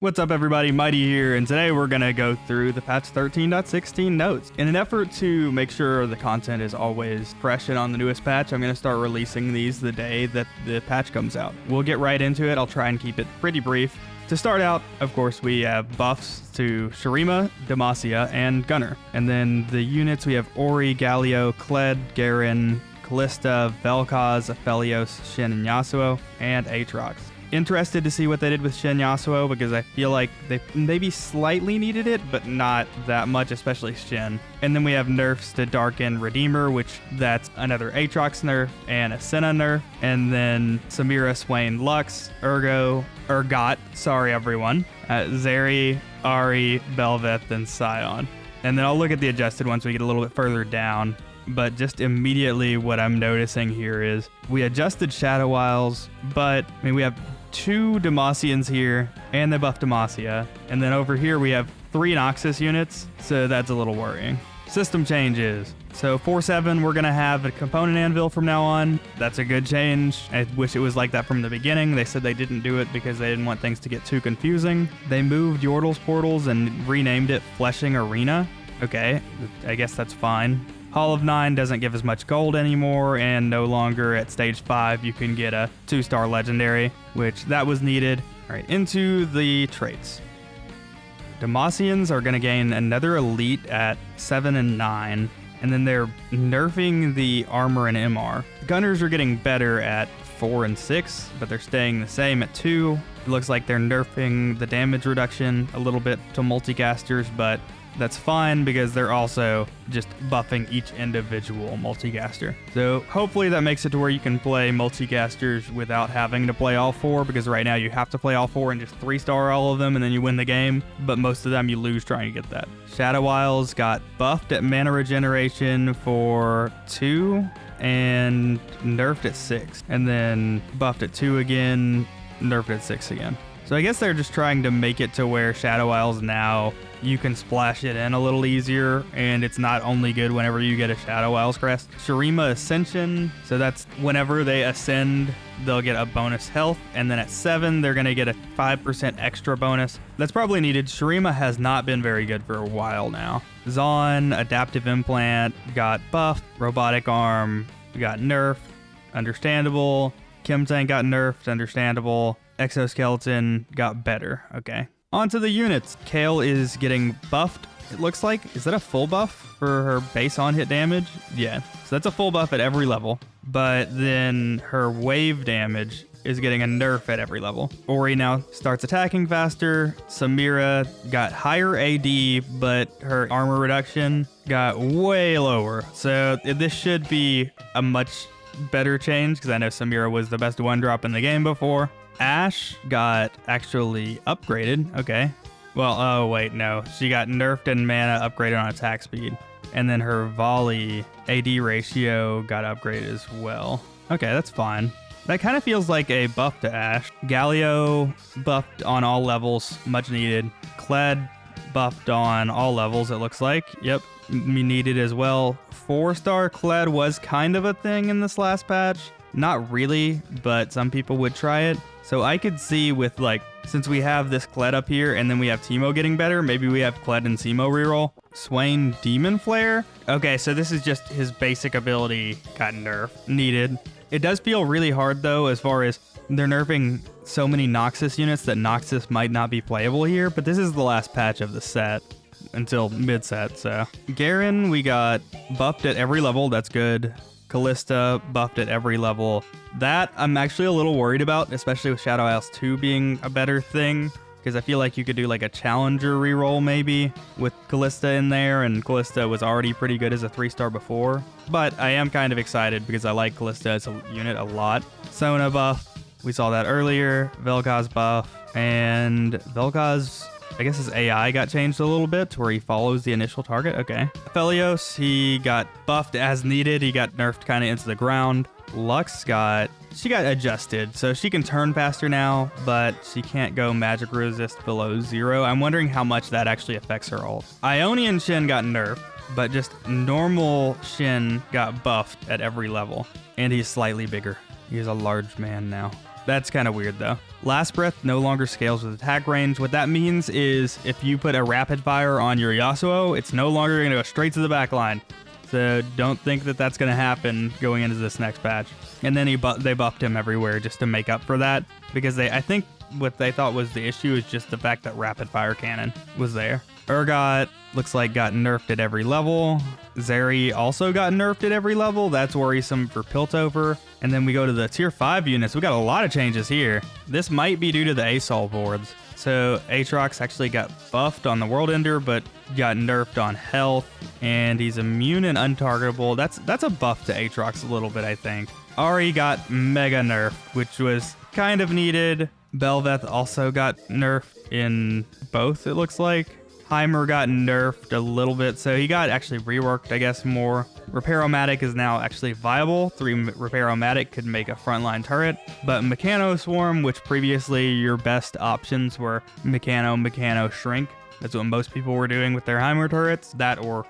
What's up everybody, Mighty here, and today we're going to go through the patch 13.16 notes. In an effort to make sure the content is always fresh and on the newest patch, I'm going to start releasing these the day that the patch comes out. We'll get right into it. I'll try and keep it pretty brief. To start out, of course, we have buffs to Shurima, Demacia, and Gunnar. And then the units, we have Ori, Galio, Kled, Garen, Kalista, Vel'Koz, Aphelios, Shin, and Yasuo, and Aatrox. Interested to see what they did with Shin Yasuo because I feel like they maybe slightly needed it, but not that much, especially Shin. And then we have nerfs to Darkin Redeemer, which that's another Aatrox nerf and a Senna nerf. And then Samira, Swain, Lux, Urgot, sorry everyone, Zeri, Ahri, Bel'Veth, and Sion. And then I'll look at the adjusted ones we get a little bit further down. But just immediately what I'm noticing here is we adjusted Shadow Isles, but I mean we have 2 Demacians here, and they buffed Demacia. And then over here we have 3 Noxus units, so that's a little worrying. System changes. So 4-7, we're going to have a component anvil from now on. That's a good change. I wish it was like that from the beginning. They said they didn't do it because they didn't want things to get too confusing. They moved Yordle's portals and renamed it Fleshing Arena. Okay, I guess that's fine. Hall of 9 doesn't give as much gold anymore, and no longer at stage 5 you can get a 2-star legendary, which that was needed. All right, into the traits. Demacians are going to gain another elite at 7 and 9, and then they're nerfing the armor and MR. Gunners are getting better at 4 and 6, but they're staying the same at 2. It looks like they're nerfing the damage reduction a little bit to multicasters, but that's fine because they're also just buffing each individual multicaster. So hopefully that makes it to where you can play multicasters without having to play all 4, because right now you have to play all 4 and just 3-star all of them and then you win the game, but most of them you lose trying to get that. Shadow Isles got buffed at mana regeneration for 2 and nerfed at 6, and then buffed at 2 again, nerfed at 6 again. So I guess they're just trying to make it to where Shadow Isles now you can splash it in a little easier, and it's not only good whenever you get a Shadow Isles crest. Shurima Ascension, so that's whenever they ascend, they'll get a bonus health, and then at 7, they're going to get a 5% extra bonus. That's probably needed. Shurima has not been very good for a while now. Zaun, Adaptive Implant, got buffed. Robotic Arm got nerfed, understandable. Chemtank got nerfed, understandable. Exoskeleton got better, okay. On to the units. Kayle is getting buffed, it looks like. Is that a full buff for her base on hit damage? Yeah, so that's a full buff at every level. But then her wave damage is getting a nerf at every level. Ori now starts attacking faster. Samira got higher AD, but her armor reduction got way lower. So this should be a much better change, because I know Samira was the best 1-drop in the game before. Ashe got actually upgraded. Okay. Well, oh wait, no. She got nerfed and mana upgraded on attack speed. And then her volley AD ratio got upgraded as well. Okay, that's fine. That kind of feels like a buff to Ashe. Galio buffed on all levels, much needed. Kled buffed on all levels, it looks like. Yep, needed as well. 4-star Kled was kind of a thing in this last patch. Not really, but some people would try it. So I could see with, like, since we have this Kled up here and then we have Teemo getting better, maybe we have Kled and Teemo reroll. Swain Demon Flare. Okay, so this is just his basic ability got nerfed. Needed. It does feel really hard, though, as far as they're nerfing so many Noxus units that Noxus might not be playable here, but this is the last patch of the set until mid-set, so. Garen, we got buffed at every level. That's good. Kalista buffed at every level. That I'm actually a little worried about, especially with Shadow Isles 2 being a better thing, because I feel like you could do like a challenger reroll maybe with Kalista in there, and Kalista was already pretty good as a 3-star before. But I am kind of excited because I like Kalista as a unit a lot. Sona buff, we saw that earlier. Vel'Koz buff, and Vel'Koz, I guess his AI got changed a little bit to where he follows the initial target. Okay. Aphelios, he got buffed as needed. He got nerfed kind of into the ground. Lux she got adjusted, so she can turn faster now, but she can't go magic resist below 0. I'm wondering how much that actually affects her ult. Ionian Shin got nerfed, but just normal Shin got buffed at every level, and he's slightly bigger. He is a large man now. That's kind of weird though. Last Breath no longer scales with attack range. What that means is if you put a rapid fire on your Yasuo, it's no longer going to go straight to the back line. So don't think that that's going to happen going into this next patch. And then they buffed him everywhere just to make up for that, because I think what they thought was the issue is just the fact that rapid fire cannon was there. Urgot looks like got nerfed at every level. Zeri also got nerfed at every level. That's worrisome for Piltover. And then we go to the tier 5 units. We got a lot of changes here. This might be due to the ASOL boards. So Aatrox actually got buffed on the World Ender, but got nerfed on health, and he's immune and untargetable. That's a buff to Aatrox a little bit, I think. Ahri got mega nerfed, which was kind of needed. Bel'Veth also got nerfed in both, it looks like. Heimer got nerfed a little bit, so he got actually reworked, I guess, more. Repair-O-Matic is now actually viable. 3 Repair-O-Matic could make a frontline turret, but Mechano Swarm, which previously your best options were Mechano, Shrink. That's what most people were doing with their Heimer turrets. That, or,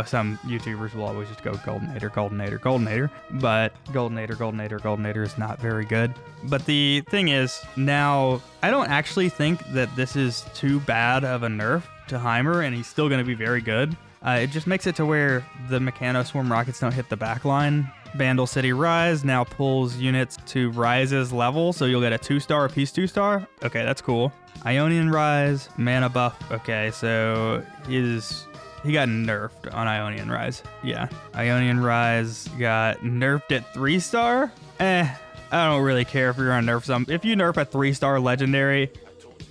some YouTubers will always just go Goldenator. But Goldenator is not very good. But the thing is, now, I don't actually think that this is too bad of a nerf to Heimer, and he's still going to be very good. It just makes it to where the Mechano Swarm rockets don't hit the backline. Vandal City Rise now pulls units to Rise's level, so you'll get a 2-star, a Peace 2-star. Okay, that's cool. Ionian Rise, mana buff. Okay, so he got nerfed on Ionian Rise. Yeah, Ionian Rise got nerfed at 3-star. I don't really care if you're gonna nerf some. If you nerf a 3-star legendary,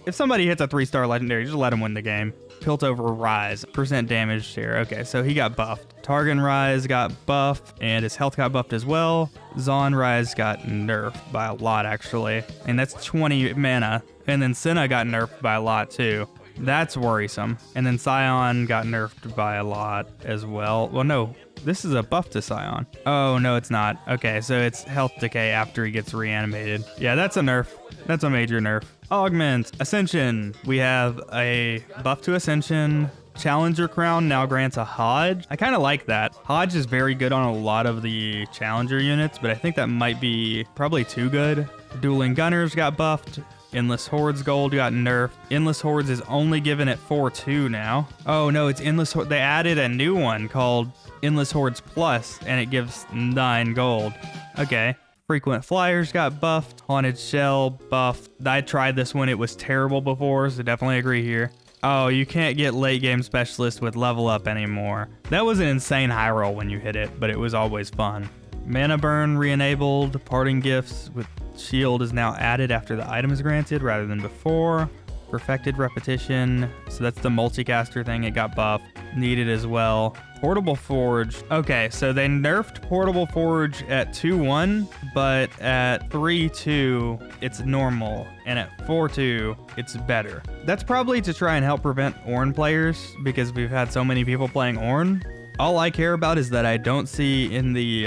if somebody hits a 3-star legendary, just let him win the game. Piltover Rise, % damage share. Okay, so he got buffed. Targon Rise got buffed, and his health got buffed as well. Zaun Rise got nerfed by a lot, actually. And that's 20 mana. And then Senna got nerfed by a lot, too. That's worrisome. And then Scion got nerfed by a lot as well. Well, no. This is a buff to Scion. Oh, no, it's not. Okay, so it's health decay after he gets reanimated. Yeah, that's a nerf. That's a major nerf. Augment. Ascension. We have a buff to Ascension. Challenger Crown now grants a Hodge. I kind of like that. Hodge is very good on a lot of the Challenger units, but I think that might be probably too good. Dueling Gunners got buffed. Endless Hordes Gold got nerfed. Endless Hordes is only given at 4-2 now. Oh no, it's Endless Hordes. They added a new one called Endless Hordes Plus, and it gives 9 gold. Okay. Frequent Flyers got buffed. Haunted Shell buffed. I tried this one. It was terrible before, so definitely agree here. Oh, you can't get late game specialist with level up anymore. That was an insane high roll when you hit it, but it was always fun. Mana Burn re-enabled. Parting Gifts with Shield is now added after the item is granted rather than before. Perfected Repetition. So that's the multicaster thing. It got buffed. Needed as well. Portable Forge. Okay, so they nerfed Portable Forge at 2-1, but at 3-2, it's normal. And at 4-2, it's better. That's probably to try and help prevent Ornn players, because we've had so many people playing Ornn. All I care about is that I don't see in the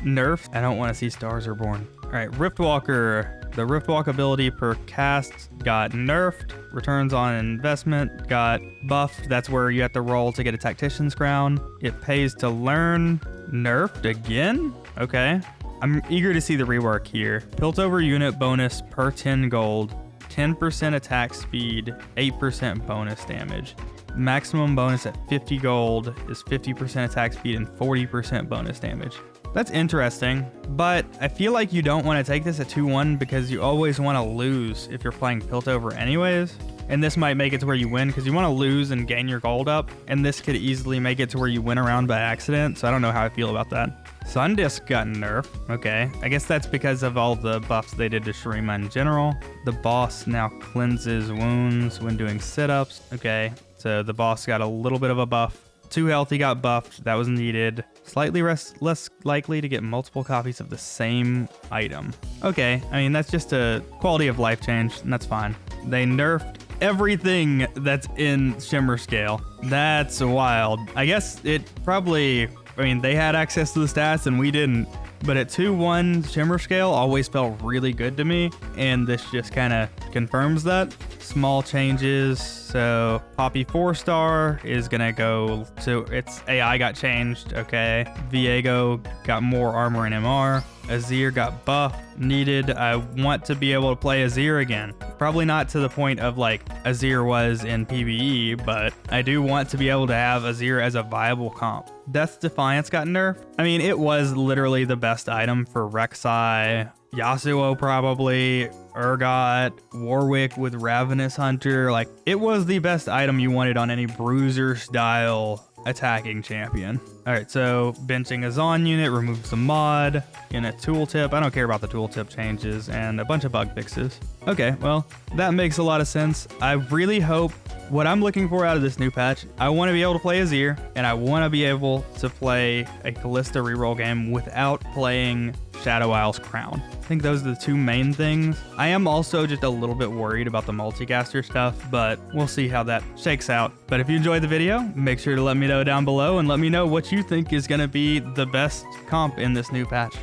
nerf, I don't want to see Stars Are Born. All right, Riftwalker. The Riftwalk ability per cast got nerfed. Returns on investment got buffed. That's where you have to roll to get a Tactician's Crown. It pays to learn. Nerfed again? Okay. I'm eager to see the rework here. Piltover unit bonus per 10 gold. 10% attack speed. 8% bonus damage. Maximum bonus at 50 gold is 50% attack speed and 40% bonus damage. That's interesting, but I feel like you don't want to take this at 2-1 because you always want to lose if you're playing Piltover anyways. And this might make it to where you win because you want to lose and gain your gold up. And this could easily make it to where you win around by accident. So I don't know how I feel about that. Sundisk got nerfed. Okay. I guess that's because of all the buffs they did to Shurima in general. The boss now cleanses wounds when doing sit-ups. Okay. So the boss got a little bit of a buff. 2 health, he got buffed. That was needed. Slightly less likely to get multiple copies of the same item. Okay, I mean, that's just a quality of life change, and that's fine. They nerfed everything that's in Shimmer Scale. That's wild. I guess it probably, I mean, they had access to the stats and we didn't. But at 2-1, Shimmer Scale always felt really good to me, and this just kind of confirms that. Small changes, so Poppy 4-star is gonna go to, its AI got changed, okay. Viego got more armor and MR. Azir got buffed, needed. I want to be able to play Azir again. Probably not to the point of like Azir was in PvE, but I do want to be able to have Azir as a viable comp. Death's Defiance got nerfed. I mean, it was literally the best item for Rek'Sai, Yasuo probably, Urgot, Warwick with Ravenous Hunter. Like, it was the best item you wanted on any bruiser style attacking champion. All right, so benching a Zon unit removes the mod in a tooltip. I don't care about the tooltip changes and a bunch of bug fixes. Okay, well, that makes a lot of sense. I really hope what I'm looking for out of this new patch, I want to be able to play Azir, and I want to be able to play a Kalista reroll game without playing Shadow Isle's Crown. I think those are the two main things. I am also just a little bit worried about the multicaster stuff, but we'll see how that shakes out. But if you enjoyed the video, make sure to let me know down below and let me know what you think is going to be the best comp in this new patch.